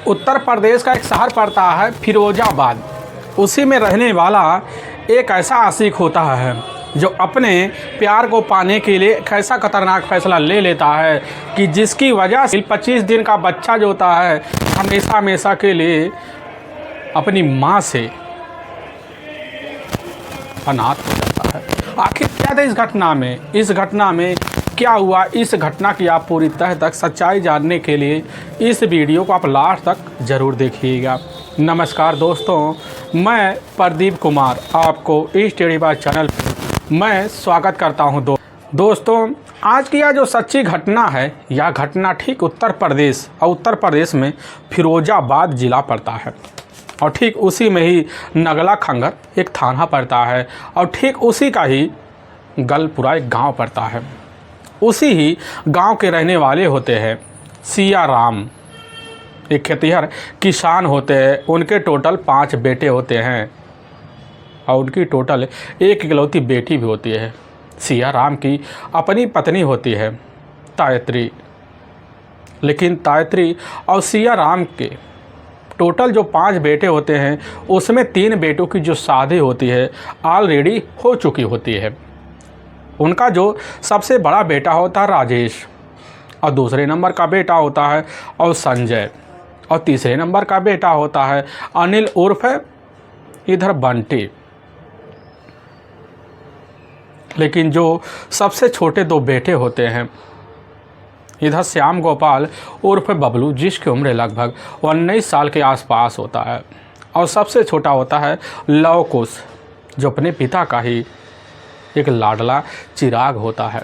उत्तर प्रदेश का एक शहर पड़ता है फिरोजाबाद। उसी में रहने वाला एक ऐसा आशिक होता है जो अपने प्यार को पाने के लिए एक ऐसा खतरनाक फैसला ले लेता है कि जिसकी वजह से 25 दिन का बच्चा जो होता है हमेशा हमेशा के लिए अपनी माँ से अनाथ हो जाता है। आखिर क्या था इस घटना में क्या हुआ, इस घटना की आप पूरी तह तक सच्चाई जानने के लिए इस वीडियो को आप लास्ट तक ज़रूर देखिएगा। नमस्कार दोस्तों, मैं प्रदीप कुमार आपको इस स्टडी बाय चैनल पर मैं स्वागत करता हूं। दोस्तों, आज की यह जो सच्ची घटना है, यह घटना ठीक उत्तर प्रदेश में फिरोजाबाद ज़िला पड़ता है और ठीक उसी में ही नगला खंगर एक थाना पड़ता है और ठीक उसी का ही गलपुरा एक गाँव पड़ता है। उसी ही गांव के रहने वाले होते हैं सिया राम, एक खेतिहर किसान होते हैं। उनके टोटल 5 बेटे होते हैं और उनकी टोटल एक इकलौती बेटी भी होती है। सिया राम की अपनी पत्नी होती है तायत्री, लेकिन तायत्री और सिया राम के टोटल जो 5 बेटे होते हैं उसमें 3 बेटों की जो शादी होती है ऑलरेडी हो चुकी होती है। उनका जो सबसे बड़ा बेटा होता है राजेश और दूसरे नंबर का बेटा होता है और संजय और तीसरे नंबर का बेटा होता है अनिल उर्फ इधर बंटी। लेकिन जो सबसे छोटे 2 बेटे होते हैं इधर श्याम गोपाल उर्फ बबलू, जिसकी उम्र लगभग 19 साल के आसपास होता है, और सबसे छोटा होता है लव कुश, जो अपने पिता का ही एक लाडला चिराग होता है।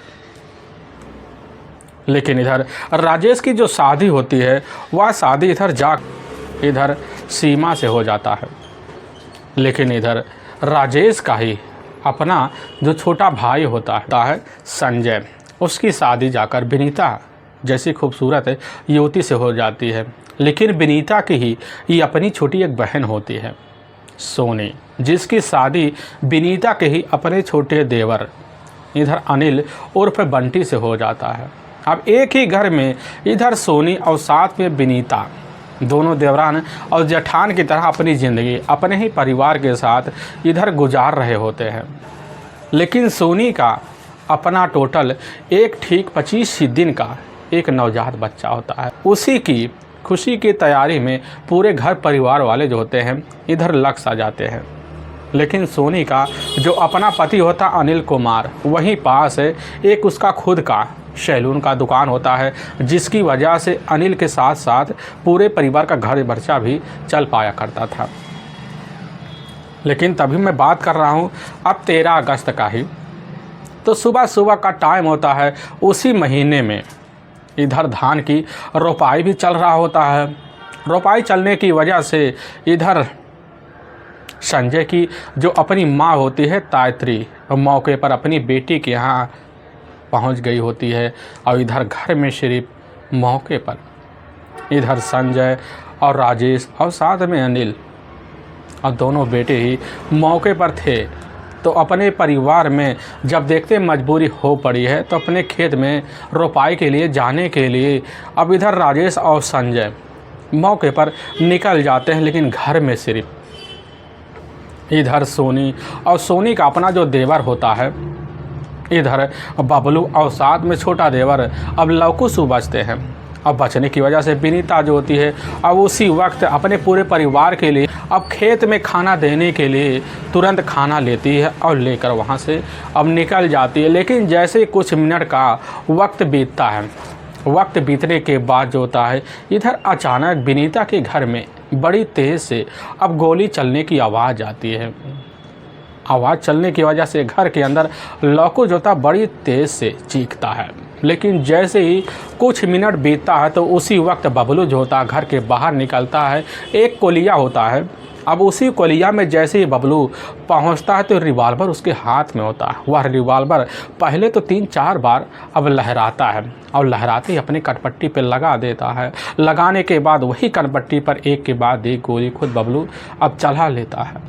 लेकिन इधर राजेश की जो शादी होती है वह शादी इधर सीमा से हो जाता है। लेकिन इधर राजेश का ही अपना जो छोटा भाई होता है संजय, उसकी शादी जाकर विनीता जैसी खूबसूरत युवती से हो जाती है। लेकिन विनीता की ही ये अपनी छोटी एक बहन होती है सोनी, जिसकी शादी विनीता के ही अपने छोटे देवर इधर अनिल उर्फ बंटी से हो जाता है। अब एक ही घर में इधर सोनी और साथ में विनीता दोनों देवरान और जेठान की तरह अपनी ज़िंदगी अपने ही परिवार के साथ इधर गुजार रहे होते हैं। लेकिन सोनी का अपना टोटल एक ठीक 25 दिन का एक नवजात बच्चा होता है। उसी की खुशी की तैयारी में पूरे घर परिवार वाले जो होते हैं इधर लग सा जाते हैं। लेकिन सोनी का जो अपना पति होता अनिल कुमार, वहीं पास है एक उसका खुद का सैलून का दुकान होता है, जिसकी वजह से अनिल के साथ साथ पूरे परिवार का घर खर्चा भी चल पाया करता था। लेकिन तभी मैं बात कर रहा हूँ अब 13 अगस्त का ही, तो सुबह का टाइम होता है। उसी महीने में इधर धान की रोपाई भी चल रहा होता है। रोपाई चलने की वजह से इधर संजय की जो अपनी माँ होती है तायत्री, मौके पर अपनी बेटी के यहाँ पहुँच गई होती है और इधर घर में सिर्फ मौके पर इधर संजय और राजेश और साथ में अनिल और दोनों बेटे ही मौके पर थे। तो अपने परिवार में जब देखते मजबूरी हो पड़ी है तो अपने खेत में रोपाई के लिए जाने के लिए अब इधर राजेश और संजय मौके पर निकल जाते हैं। लेकिन घर में सिर्फ इधर सोनी और सोनी का अपना जो देवर होता है इधर बबलू और साथ में छोटा देवर अब लवकुश बचते हैं। अब बचने की वजह से विनीता जो होती है अब उसी वक्त अपने पूरे परिवार के लिए अब खेत में खाना देने के लिए तुरंत खाना लेती है और लेकर वहाँ से अब निकल जाती है। लेकिन जैसे कुछ मिनट का वक्त बीतता है, वक्त बीतने के बाद जो होता है इधर अचानक विनीता के घर में बड़ी तेज़ से अब गोली चलने की आवाज़ आती है। आवाज़ चलने की वजह से घर के अंदर लौकुश जो होता बड़ी तेज़ से चीखता है। लेकिन जैसे ही कुछ मिनट बीतता है तो उसी वक्त बबलू जो होता है घर के बाहर निकलता है। एक कोलिया होता है, अब उसी कोलिया में जैसे ही बबलू पहुंचता है तो रिवॉल्वर उसके हाथ में होता है। वह रिवॉल्वर पहले तो 3-4 बार अब लहराता है और लहराते ही अपनी कटपट्टी पर लगा देता है। लगाने के बाद वही कटपट्टी पर एक के बाद एक गोली खुद बबलू अब चला लेता है।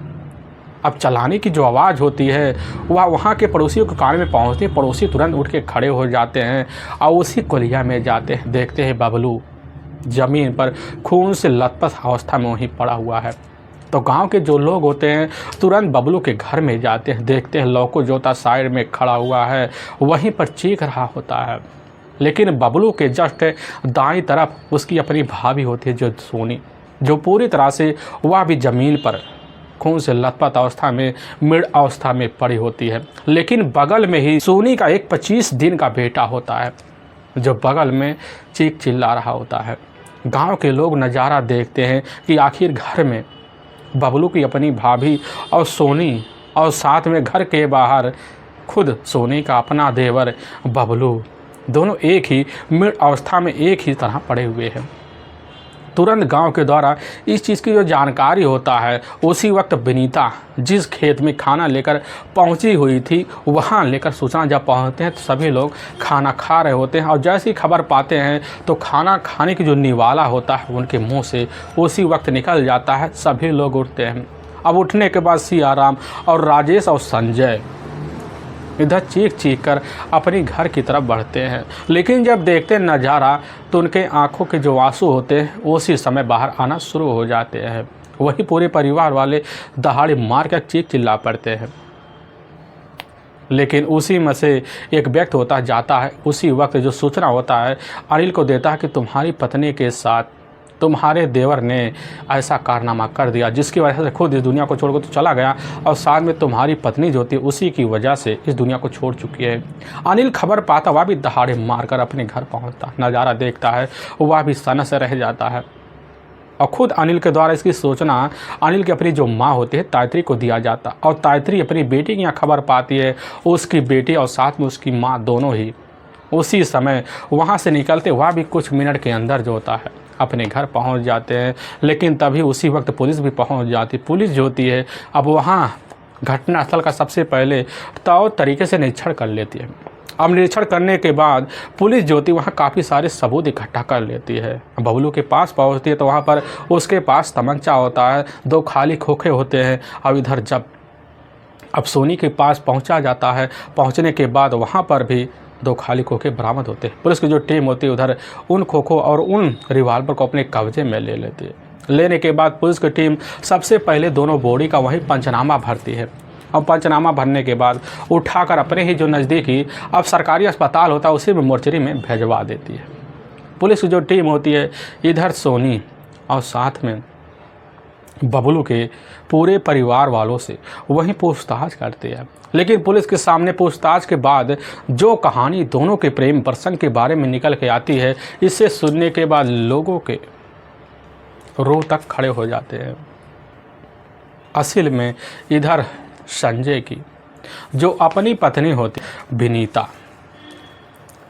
अब चलाने की जो आवाज़ होती है वह वहाँ के पड़ोसियों के कान में पहुँचती है। पड़ोसी तुरंत उठ के खड़े हो जाते हैं और उसी कोलिया में जाते हैं। देखते हैं बबलू ज़मीन पर खून से लथपथ अवस्था में वहीं पड़ा हुआ है। तो गांव के जो लोग होते हैं तुरंत बबलू के घर में जाते हैं, देखते हैं लौको जोता साइड में खड़ा हुआ है, वहीं पर चीख रहा होता है। लेकिन बबलू के जस्ट दाईं तरफ उसकी अपनी भाभी होती है जो सोनी, जो पूरी तरह से वह भी ज़मीन पर खून से लथपथ अवस्था में मृत अवस्था में पड़ी होती है। लेकिन बगल में ही सोनी का एक 25 दिन का बेटा होता है जो बगल में चीख चिल्ला रहा होता है। गांव के लोग नज़ारा देखते हैं कि आखिर घर में बबलू की अपनी भाभी और सोनी, और साथ में घर के बाहर खुद सोनी का अपना देवर बबलू, दोनों एक ही मृत अवस्था में एक ही तरह पड़े हुए हैं। तुरंत गांव के द्वारा इस चीज़ की जो जानकारी होता है, उसी वक्त विनीता जिस खेत में खाना लेकर पहुंची हुई थी वहां लेकर सूचना जब पहुंचते हैं तो सभी लोग खाना खा रहे होते हैं। और जैसे ही खबर पाते हैं तो खाना खाने की जो निवाला होता है उनके मुंह से उसी वक्त निकल जाता है। सभी लोग उठते हैं। अब उठने के बाद सियाराम और राजेश और संजय इधर चीख चीख कर अपनी घर की तरफ बढ़ते हैं। लेकिन जब देखते हैं नज़ारा तो उनके आंखों के जो आंसू होते हैं उसी समय बाहर आना शुरू हो जाते हैं। वही पूरे परिवार वाले दहाड़ी मार कर चीख चिल्ला पड़ते हैं। लेकिन उसी में से एक व्यक्ति होता जाता है, उसी वक्त जो सूचना होता है अनिल को देता है कि तुम्हारी पत्नी के साथ तुम्हारे देवर ने ऐसा कारनामा कर दिया जिसकी वजह से खुद इस दुनिया को छोड़कर तो चला गया, और साथ में तुम्हारी पत्नी जो थी उसी की वजह से इस दुनिया को छोड़ चुकी है। अनिल खबर पाता वह भी दहाड़े मारकर अपने घर पहुंचता, नज़ारा देखता है, वह भी सन्न से रह जाता है। और खुद अनिल के द्वारा इसकी सूचना अनिल की अपनी जो माँ होती है तायत्री को दिया जाता, और तायत्री अपनी बेटी की यहाँ खबर पाती है। उसकी बेटी और साथ में उसकी माँ दोनों ही उसी समय वहाँ से निकलते, वह भी कुछ मिनट के अंदर जो होता है अपने घर पहुंच जाते हैं। लेकिन तभी उसी वक्त पुलिस भी पहुंच जाती। पुलिस जो होती है अब वहां घटनास्थल का सबसे पहले तौर तरीके से निरीक्षण कर लेती है। अब निरीक्षण करने के बाद पुलिस जो होती है वहाँ काफ़ी सारे सबूत इकट्ठा कर लेती है। बबलू के पास पहुँचती है तो वहाँ पर उसके पास तमंचा होता है, 2 खाली खोखे होते हैं। अब इधर जब अब सोनी के पास पहुँचा जाता है, पहुँचने के बाद वहाँ पर भी 2 खाली खोखे बरामद होते हैं। पुलिस की जो टीम होती है उधर उन खोखों और उन रिवाल्वर को अपने कब्जे में ले लेती है। लेने के बाद पुलिस की टीम सबसे पहले दोनों बॉडी का वहीं पंचनामा भरती है। अब पंचनामा भरने के बाद उठाकर अपने ही जो नज़दीकी अब सरकारी अस्पताल होता है उसी में मोर्चरी में भेजवा देती है। पुलिस की जो टीम होती है इधर सोनी और साथ में बबलू के पूरे परिवार वालों से वहीं पूछताछ करती है। लेकिन पुलिस के सामने पूछताछ के बाद जो कहानी दोनों के प्रेम प्रसंग के बारे में निकल के आती है, इसे सुनने के बाद लोगों के रूह तक खड़े हो जाते हैं। असल में इधर संजय की जो अपनी पत्नी होती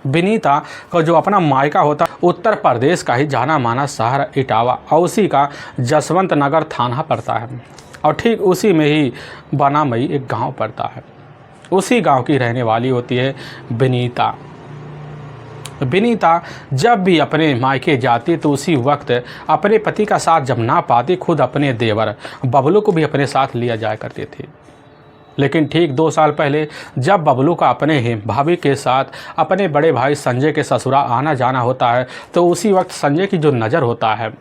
विनीता का जो अपना मायका होता उत्तर प्रदेश का ही जाना माना शहर इटावा और उसी का जसवंत नगर थाना पड़ता है, और ठीक उसी में ही बनामई एक गांव पड़ता है। उसी गांव की रहने वाली होती है विनीता। विनीता जब भी अपने मायके जाती तो उसी वक्त अपने पति का साथ जब ना पाती, खुद अपने देवर बबलू को भी अपने साथ लिया जाया करती थी। लेकिन ठीक 2 साल पहले जब बबलू का अपने ही भाभी के साथ अपने बड़े भाई संजय के ससुराल आना जाना होता है तो उसी वक्त संजय की जो नज़र होता है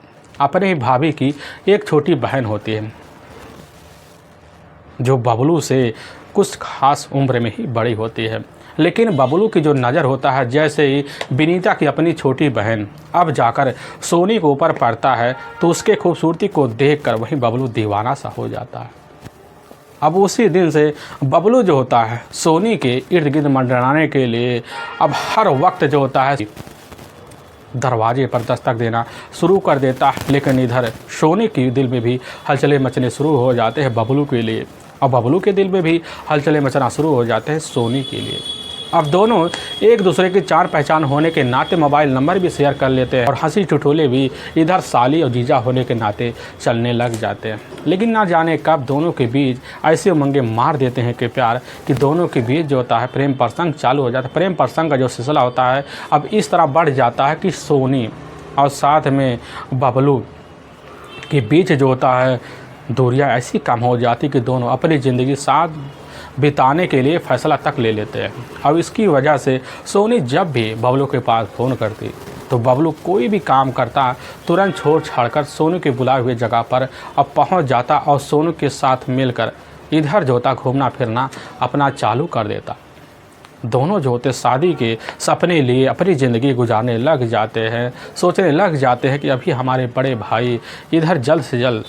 अपने ही भाभी की एक छोटी बहन होती है जो बबलू से कुछ खास उम्र में ही बड़ी होती है। लेकिन बबलू की जो नज़र होता है जैसे ही विनीता की अपनी छोटी बहन अब जाकर सोनी के ऊपर पड़ता है तो उसके खूबसूरती को देखकर वहीं बबलू दीवाना सा हो जाता है। अब उसी दिन से बबलू जो होता है सोनी के इर्द गिर्द मंडराने के लिए अब हर वक्त जो होता है दरवाजे पर दस्तक देना शुरू कर देता है। लेकिन इधर सोनी के दिल में भी हलचलें मचने शुरू हो जाते हैं बबलू के लिए, और बबलू के दिल में भी हलचलें मचना शुरू हो जाते हैं सोनी के लिए। अब दोनों एक दूसरे की जान पहचान होने के नाते मोबाइल नंबर भी शेयर कर लेते हैं और हंसी ठिठोले भी इधर साली और जीजा होने के नाते चलने लग जाते हैं। लेकिन ना जाने कब दोनों के बीच ऐसे उमंगे मार देते हैं कि प्यार कि दोनों के बीच जो होता है प्रेम प्रसंग चालू हो जाता है। प्रेम प्रसंग का जो सिलसिला होता है अब इस तरह बढ़ जाता है कि सोनी और साथ में बबलू के बीच जो होता है दूरियां ऐसी कम हो जाती कि दोनों अपनी ज़िंदगी साथ बिताने के लिए फ़ैसला तक ले लेते हैं। अब इसकी वजह से सोनी जब भी बबलू के पास फ़ोन करती तो बबलू कोई भी काम करता तुरंत छोड़ छाड़कर सोनू के बुलाए हुए जगह पर अब पहुंच जाता और सोनू के साथ मिलकर इधर जो होता घूमना फिरना अपना चालू कर देता। दोनों जो होते शादी के सपने लिए अपनी ज़िंदगी गुजारने लग जाते हैं, सोचने लग जाते हैं कि अभी हमारे बड़े भाई इधर जल्द से जल्द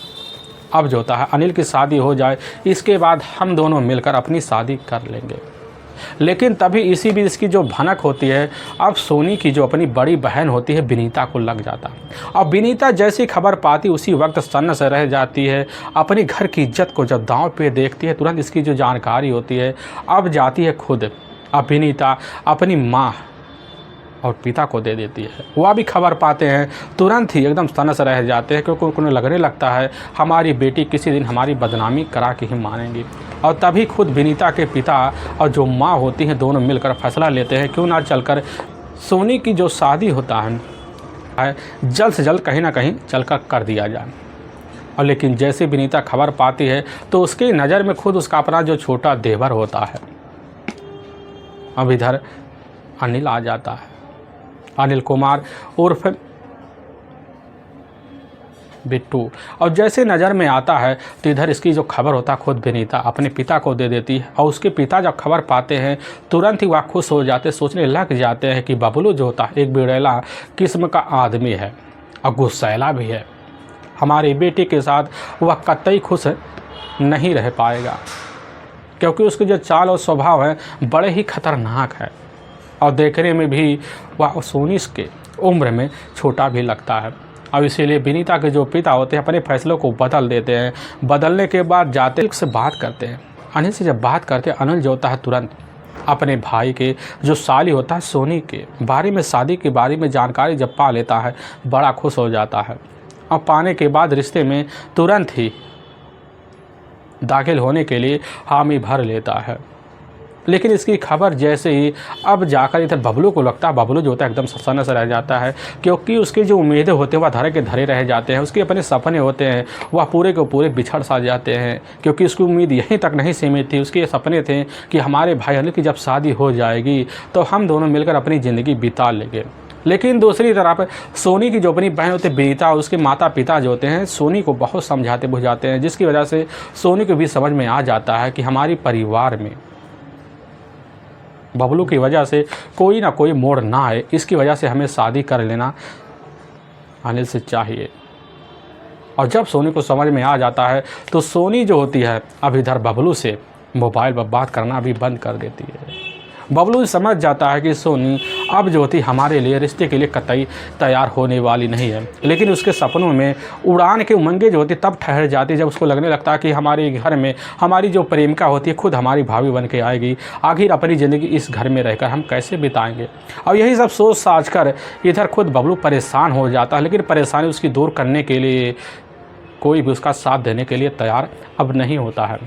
अब जो होता है अनिल की शादी हो जाए, इसके बाद हम दोनों मिलकर अपनी शादी कर लेंगे। लेकिन तभी इसी बीच इसकी जो भनक होती है, अब सोनी की जो अपनी बड़ी बहन होती है विनीता को लग जाता। अब विनीता जैसी खबर पाती उसी वक्त सन्न से रह जाती है। अपनी घर की इज्जत को जब दांव पे देखती है, तुरंत इसकी जो जानकारी होती है अब जाती है खुद। अब विनीता अपनी माँ और पिता को दे देती है। वह भी खबर पाते हैं, तुरंत ही एकदम सन्न से रह जाते हैं, क्योंकि उन्हें लगने लगता है हमारी बेटी किसी दिन हमारी बदनामी करा के ही मानेंगी। और तभी खुद विनीता के पिता और जो माँ होती हैं दोनों मिलकर फैसला लेते हैं क्यों ना चलकर सोनी की जो शादी होता है जल्द से जल्द कहीं ना कहीं चलकर कर दिया जाए। और लेकिन जैसे विनीता खबर पाती है तो उसकी नज़र में खुद उसका अपना जो छोटा देवर होता है, अब इधर अनिल आ जाता है। अनिल कुमार उर्फ बिट्टू। और जैसे नज़र में आता है तो इधर इसकी जो खबर होता है खुद विनीता अपने पिता को दे देती है। और उसके पिता जब खबर पाते हैं तुरंत ही वह खुश हो जाते, सोचने लग जाते हैं कि बबलू जो होता है एक बिड़ैला किस्म का आदमी है और गुस्सैला भी है। हमारी बेटी के साथ वह कतई खुश नहीं रह पाएगा, क्योंकि उसके जो चाल और स्वभाव है बड़े ही खतरनाक है और देखने में भी वह सोनी के उम्र में छोटा भी लगता है। अब इसीलिए विनीता के जो पिता होते हैं अपने फैसलों को बदल देते हैं। बदलने के बाद जाते से बात करते हैं। अनिल से जब बात करते हैं, अनिल जो होता है तुरंत अपने भाई के जो साली होता है सोनी के बारे में, शादी के बारे में जानकारी जब पा लेता है बड़ा खुश हो जाता है। और पाने के बाद रिश्ते में तुरंत ही दाखिल होने के लिए हामी भर लेता है। लेकिन इसकी खबर जैसे ही अब जाकर इधर बबलू को लगता है, बबलू जो होता है एकदम सन्न से रह जाता है, क्योंकि उसकी जो उम्मीदें होते हैं वह धरे के धरे रह जाते हैं। उसके अपने सपने होते हैं वह पूरे के पूरे बिछड़ सा जाते हैं, क्योंकि उसकी उम्मीद यहीं तक नहीं सीमित थी। उसके सपने थे कि हमारे भाई अनिल की जब शादी हो जाएगी तो हम दोनों मिलकर अपनी ज़िंदगी बिता लेंगे। लेकिन दूसरी तरफ सोनी की जो अपनी बहन होती है विनीता, उसके माता पिता जो होते हैं सोनी को बहुत समझाते बुझाते हैं, जिसकी वजह से सोनी को भी समझ में आ जाता है कि हमारी परिवार में बबलू की वजह से कोई ना कोई मोड़ ना आए, इसकी वजह से हमें शादी कर लेना अनिल से चाहिए। और जब सोनी को समझ में आ जाता है तो सोनी जो होती है अब इधर बबलू से मोबाइल पर बात करना भी बंद कर देती है। बबलू समझ जाता है कि सोनी अब जो होती हमारे लिए रिश्ते के लिए कतई तैयार होने वाली नहीं है। लेकिन उसके सपनों में उड़ान के उमंगे जो होती तब ठहर जाती जब उसको लगने लगता है कि हमारे घर में हमारी जो प्रेमिका होती है खुद हमारी भाभी बन के आएगी। आखिर अपनी ज़िंदगी इस घर में रहकर हम कैसे बिताएंगे। और यही सब सोच साझ कर इधर खुद बबलू परेशान हो जाता है। लेकिन परेशानी उसकी दूर करने के लिए कोई भी उसका साथ देने के लिए तैयार अब नहीं होता है।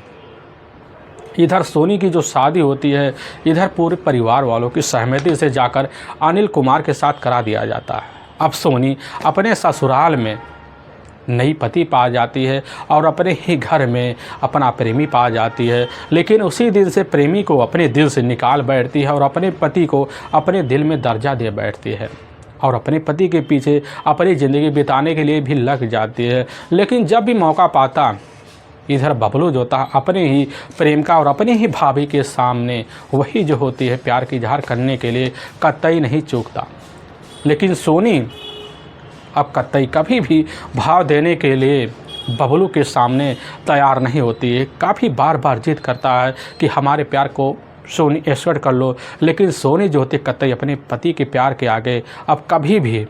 इधर सोनी की जो शादी होती है इधर पूरे परिवार वालों की सहमति से जाकर अनिल कुमार के साथ करा दिया जाता है। अब सोनी अपने ससुराल में नई पति पा जाती है और अपने ही घर में अपना प्रेमी पा जाती है। लेकिन उसी दिन से प्रेमी को अपने दिल से निकाल बैठती है और अपने पति को अपने दिल में दर्जा दे बैठती है और अपने पति के पीछे अपनी ज़िंदगी बिताने के लिए भी लग जाती है। लेकिन जब भी मौका पाता इधर बबलू जो होता है अपने ही प्रेमिका और अपनी ही भाभी के सामने वही जो होती है प्यार की इजहार करने के लिए कतई नहीं चूकता। लेकिन सोनी अब कतई कभी भी भाव देने के लिए बबलू के सामने तैयार नहीं होती है। काफ़ी बार बार जिद करता है कि हमारे प्यार को सोनी एक्सेप्ट कर लो, लेकिन सोनी जो होती है कतई अपने पति के प्यार के आगे अब कभी भी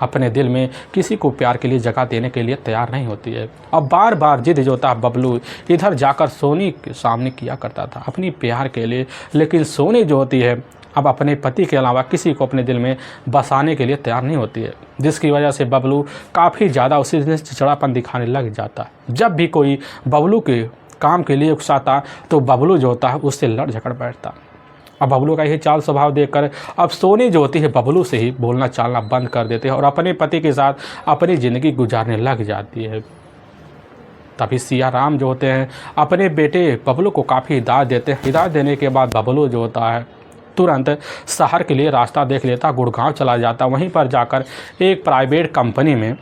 अपने दिल में किसी को प्यार के लिए जगह देने के लिए तैयार नहीं होती है। अब बार बार जिद जो होता है बबलू इधर जाकर सोनी के सामने किया करता था अपनी प्यार के लिए। लेकिन सोनी जो होती है अब अपने पति के अलावा किसी को अपने दिल में बसाने के लिए तैयार नहीं होती है, जिसकी वजह से बबलू काफ़ी ज़्यादा उसी दिन चिड़चिड़ापन दिखाने लग जाता है। जब भी कोई बबलू के काम के लिए उकसाता तो बबलू जो होता है उससे लड़ झगड़ बैठता। अब बबलू का यही चाल स्वभाव देखकर अब सोनी जो होती है बबलू से ही बोलना चालना बंद कर देते हैं और अपने पति के साथ अपनी ज़िंदगी गुजारने लग जाती है। तभी सिया राम जो होते हैं अपने बेटे बबलू को काफ़ी हिदायत देते हैं। हिदायत देने के बाद बबलू जो होता है तुरंत शहर के लिए रास्ता देख लेता, गुड़गांव चला जाता। वहीं पर जाकर एक प्राइवेट कंपनी में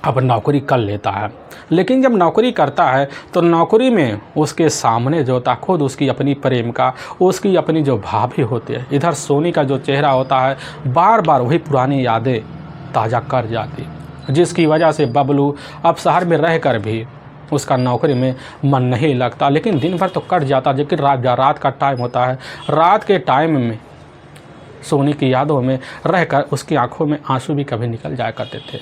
अब नौकरी कर लेता है। लेकिन जब नौकरी करता है तो नौकरी में उसके सामने जो था खुद उसकी अपनी प्रेमिका, उसकी अपनी जो भाभी होती है, इधर सोनी का जो चेहरा होता है बार बार वही पुरानी यादें ताज़ा कर जाती, जिसकी वजह से बबलू अब शहर में रहकर भी उसका नौकरी में मन नहीं लगता। लेकिन दिन भर तो कट जाता, लेकिन रात का टाइम होता है। रात के टाइम में सोनी की यादों में रहकर उसकी आंखों में आंसू भी कभी निकल जाया करते थे।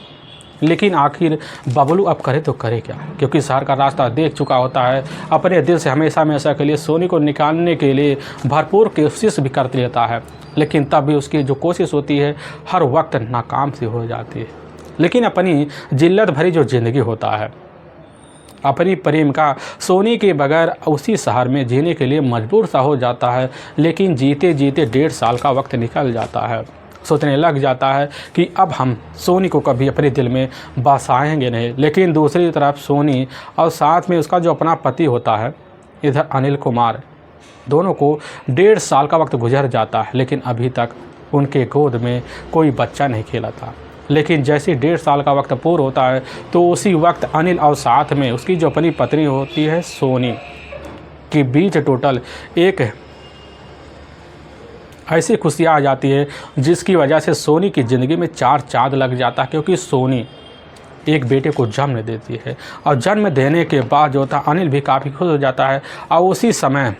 लेकिन आखिर बबलू अब करे तो करे क्या, क्योंकि शहर का रास्ता देख चुका होता है। अपने दिल से हमेशा हमेशा के लिए सोनी को निकालने के लिए भरपूर कोशिश भी करते रहता है, लेकिन तब भी उसकी जो कोशिश होती है हर वक्त नाकाम सी हो जाती है। लेकिन अपनी जिल्लत भरी जो ज़िंदगी होता है, अपनी प्रेमिका सोनी के बगैर उसी शहर में जीने के लिए मजबूर सा हो जाता है। लेकिन जीते जीते 1.5 साल का वक्त निकल जाता है। सोचने लग जाता है कि अब हम सोनी को कभी अपने दिल में बसाएंगे नहीं। लेकिन दूसरी तरफ सोनी और साथ में उसका जो अपना पति होता है इधर अनिल कुमार, दोनों को 1.5 साल का वक्त गुजर जाता है, लेकिन अभी तक उनके गोद में कोई बच्चा नहीं खेला था। लेकिन जैसे 1.5 साल का वक्त पूरा होता है तो उसी वक्त अनिल और साथ में उसकी जो अपनी पत्नी होती है सोनी के बीच टोटल एक ऐसी खुशियाँ आ जाती है जिसकी वजह से सोनी की ज़िंदगी में 4 चाँद लग जाता है। क्योंकि सोनी एक बेटे को जन्म देती है और जन्म देने के बाद जो था अनिल भी काफ़ी खुश हो जाता है और उसी समय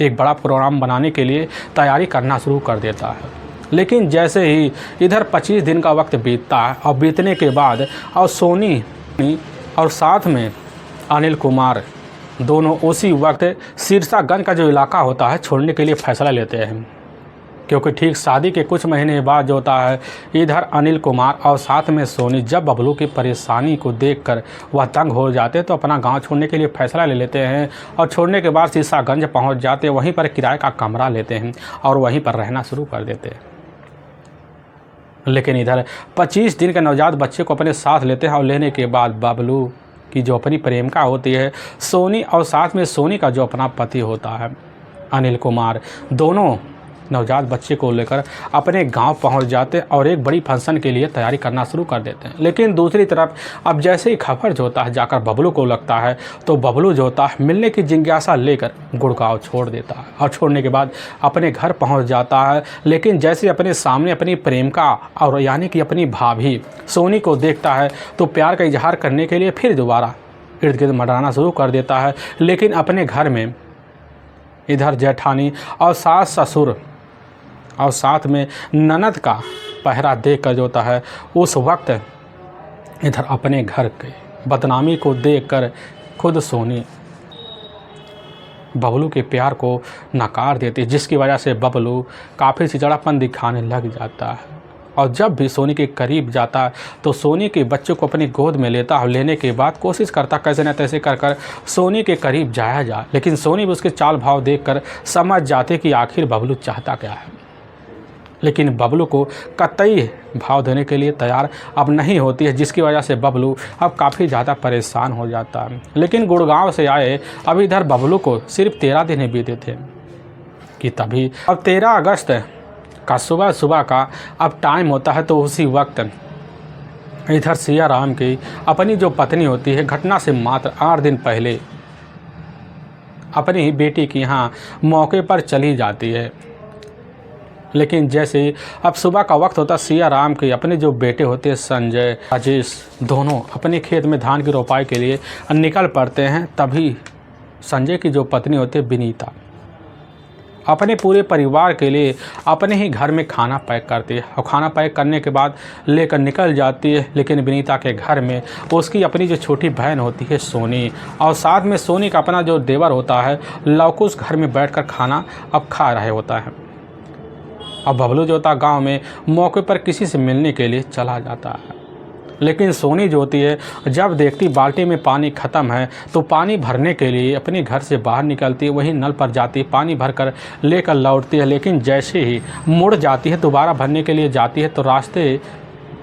एक बड़ा प्रोग्राम बनाने के लिए तैयारी करना शुरू कर देता है। लेकिन जैसे ही इधर 25 दिन का वक्त बीतता है और बीतने के बाद और सोनी और साथ में अनिल कुमार दोनों उसी वक्त सिरसागंज का जो इलाका होता है छोड़ने के लिए फैसला लेते हैं। क्योंकि ठीक शादी के कुछ महीने बाद जो होता है इधर अनिल कुमार और साथ में सोनी जब बबलू की परेशानी को देखकर वह तंग हो जाते हैं तो अपना गांव छोड़ने के लिए फ़ैसला ले लेते हैं और छोड़ने के बाद सिरसागंज पहुंच जाते हैं। वहीं पर किराए का कमरा लेते हैं और वहीं पर रहना शुरू कर देते हैं। लेकिन इधर 25 दिन के नवजात बच्चे को अपने साथ लेते हैं और लेने के बाद बबलू की जो अपनी प्रेमिका होती है सोनी और साथ में सोनी का जो अपना पति होता है अनिल कुमार, दोनों नवजात बच्चे को लेकर अपने गांव पहुंच जाते और एक बड़ी फंक्शन के लिए तैयारी करना शुरू कर देते हैं। लेकिन दूसरी तरफ अब जैसे ही खबर जो होता है जाकर बबलू को लगता है तो बबलू जो होता है मिलने की जिज्ञासा लेकर गुड़गांव छोड़ देता है और छोड़ने के बाद अपने घर पहुंच जाता है। लेकिन जैसे अपने सामने अपनी प्रेमिका और यानी कि अपनी भाभी सोनी को देखता है तो प्यार का इजहार करने के लिए फिर दोबारा इर्द गिर्द मंडराना शुरू कर देता है। लेकिन अपने घर में इधर जेठानी और सास ससुर और साथ में ननद का पहरा देखकर जो होता है उस वक्त इधर अपने घर के बदनामी को देखकर खुद सोनी बबलू के प्यार को नकार देती है, जिसकी वजह से बबलू काफ़ी चिड़चिड़ापन दिखाने लग जाता है। और जब भी सोनी के करीब जाता है तो सोनी के बच्चे को अपनी गोद में लेता और लेने के बाद कोशिश करता कैसे न तैसे कर सोनी के करीब जाया जाए। लेकिन सोनी भी उसके चाल भाव देखकर समझ जाते कि आखिर बबलू चाहता क्या है। लेकिन बबलू को कतई भाव देने के लिए तैयार अब नहीं होती है, जिसकी वजह से बबलू अब काफ़ी ज़्यादा परेशान हो जाता है। लेकिन गुड़गांव से आए अब इधर बबलू को सिर्फ 13 दिन ही बीते थे कि तभी अब 13 अगस्त का सुबह का अब टाइम होता है। तो उसी वक्त इधर सिया राम की अपनी जो पत्नी होती है घटना से मात्र 8 दिन पहले अपनी बेटी के यहाँ मौके पर चली जाती है। लेकिन जैसे अब सुबह का वक्त होता सिया राम के अपने जो बेटे होते हैं संजय राजेश दोनों अपने खेत में धान की रोपाई के लिए निकल पड़ते हैं। तभी संजय की जो पत्नी होती है विनीता अपने पूरे परिवार के लिए अपने ही घर में खाना पैक करती है और खाना पैक करने के बाद लेकर निकल जाती है। लेकिन विनीता के घर में उसकी अपनी जो छोटी बहन होती है सोनी और साथ में सोनी का अपना जो देवर होता है लवकुश घर में बैठकर खाना अब खा रहे होता है। अब बबलू जो होता गांव में मौके पर किसी से मिलने के लिए चला जाता है। लेकिन सोनी जो होती है जब देखती बाल्टी में पानी ख़त्म है तो पानी भरने के लिए अपने घर से बाहर निकलती है, वहीं नल पर जाती पानी भरकर लेकर लौटती है। लेकिन जैसे ही मुड़ जाती है दोबारा भरने के लिए जाती है तो रास्ते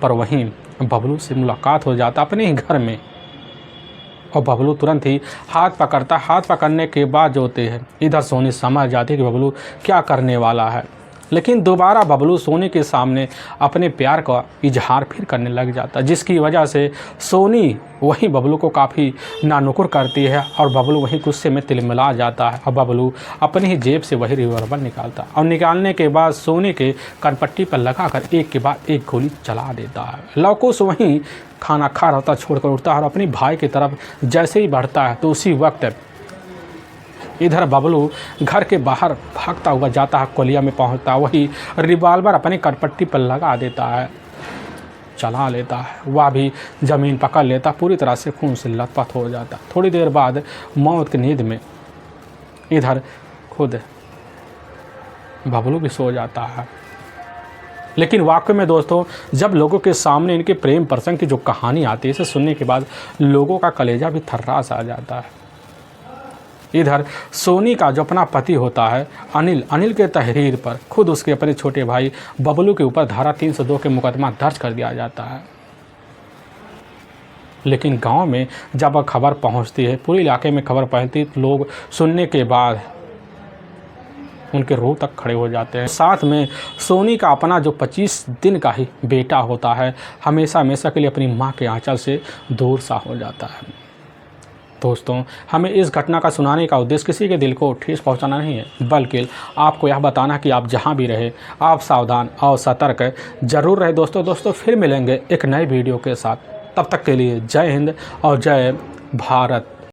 पर वहीं बबलू से मुलाकात हो जाता अपने ही घर में। और बबलू तुरंत ही हाथ पकड़ता। हाथ पकड़ने के बाद जो होते हैं इधर सोनी समझ जाती है कि बबलू क्या करने वाला है। लेकिन दोबारा बबलू सोनी के सामने अपने प्यार का इजहार फिर करने लग जाता है, जिसकी वजह से सोनी वहीं बबलू को काफ़ी नानुकुर करती है और बबलू वहीं गुस्से में तिलमिला जाता है और बबलू अपनी ही जेब से वही रिवॉल्वर निकालता है और निकालने के बाद सोनी के कनपट्टी पर लगाकर एक के बाद एक गोली चला देता है। लवकुश वहीं खाना खा रहा था छोड़कर उठता है और अपनी भाई की तरफ जैसे ही बढ़ता है तो उसी वक्त इधर बबलू घर के बाहर भागता हुआ जाता है, कोलिया में पहुंचता है, वही रिवॉल्वर अपने कनपट्टी पर लगा देता है, चला लेता है, वह भी ज़मीन पकड़ लेता, पूरी तरह से खून से लथपथ हो जाता। थोड़ी देर बाद मौत की नींद में इधर खुद बबलू भी सो जाता है। लेकिन वाकई में दोस्तों, जब लोगों के सामने इनके प्रेम प्रसंग की जो कहानी आती है, इसे सुनने के बाद लोगों का कलेजा भी थर्रास आ जाता है। इधर सोनी का जो अपना पति होता है अनिल के तहरीर पर खुद उसके अपने छोटे भाई बबलू के ऊपर धारा 302 के मुकदमा दर्ज कर दिया जाता है। लेकिन गांव में जब खबर पहुंचती है, पूरे इलाके में खबर पहुंचती, तो लोग सुनने के बाद उनके रूह तक खड़े हो जाते हैं। साथ में सोनी का अपना जो 25 दिन का ही बेटा होता है, हमेशा हमेशा के लिए अपनी माँ के आंचल से दूर सा हो जाता है। दोस्तों, हमें इस घटना का सुनाने का उद्देश्य किसी के दिल को ठेस पहुंचाना नहीं है, बल्कि आपको यह बताना कि आप जहां भी रहे आप सावधान और सतर्क जरूर रहे। दोस्तों फिर मिलेंगे एक नए वीडियो के साथ। तब तक के लिए जय हिंद और जय भारत।